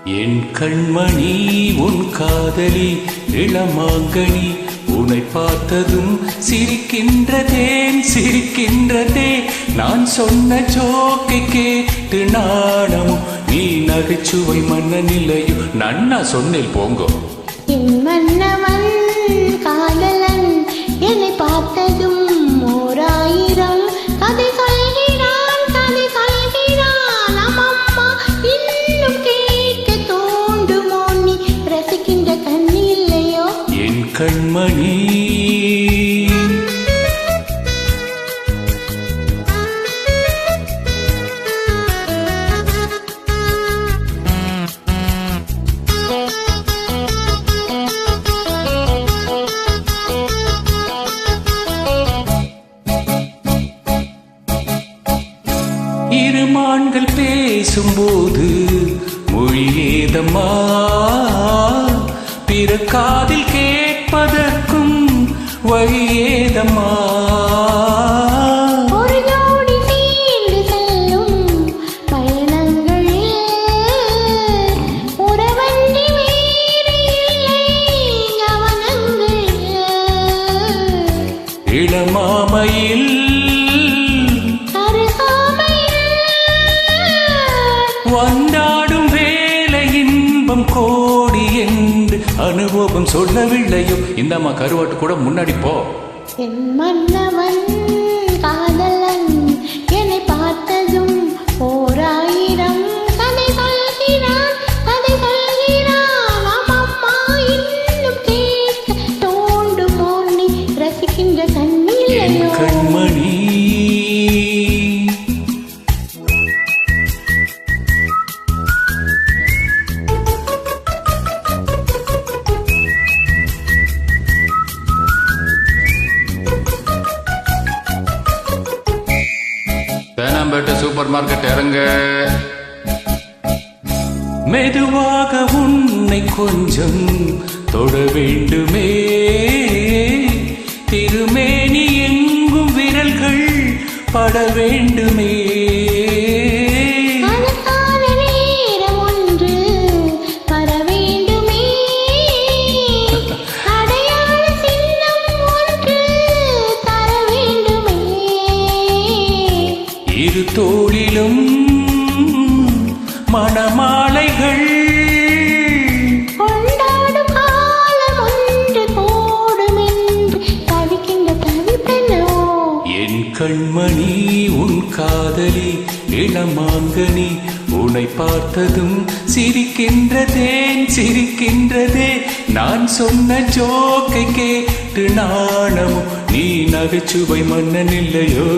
என் கண்மணி உன் காதலி இளமாங்கனி உன்னை பார்த்ததும் சிரிக்கின்றதே நான் சொன்ன ஜோக்கை கேட்டு நாணமும் நீ நகைச்சுவை மன்னனிலையும் நன்னா சொன்னேன் போங்கோ. என் மன்னவன் காதலன் என்னை பார்த்ததும் ஓராயிரம் கதை சொல்கிறான் அம்மம்மா இன்னும் கேட்க தோண்டுமோ நீ ரசிக்கின்ற கண்ணி இல்லையோ என் கண்மணி. இருமான்கள் பேசும்போது மொழியேதம்மா பிற காதில் கேட்பதற்கும் வழியேதம்மா. ஒரு ஜோடி சேர்ந்து செல்லும் பயணங்களில் உறவன்றி வேறு இல்லை கவனங்கள். இளமாமையில் வந்தாடும் வேலை இன்பம் கோடி என்று அனுபவம் சொல்லவில்லையோ. இந்தம்மா கருவாட்டு கூட முன்னாடி போ. என் மன்னவன் காதலன் என்னை பார்த்ததும் ஓராயிரம் கதை சொல்கிறான் அம்மம்மா இன்னும் கேட்க தோண்டுமோ நீ ரசிக்கின்ற என் கண்ணில் கண்மணி. தேனாம்பேட்டை சூப்பர் மார்க்கெட் இறங்க. மெதுவாக உன்னை கொஞ்சம் தொட வேண்டுமே திருமேனி எங்கும் விரல்கள் பட வேண்டுமே. இரு தோளிலும் மணமாலைகள் கொண்டாடும் காலம் ஒன்று கூடும் என்று தவிக்கின்ற தவிப்பென்னோ. என் கண்மணி உன் காதலி இளமாங்கனி உன்னை பார்த்ததும் சிரிக்கின்றதே நான் சொன்ன ஜோக்கை கேட்டு நாணமும் நீ நகைச்சுவை மன்னன் இல்லையோ.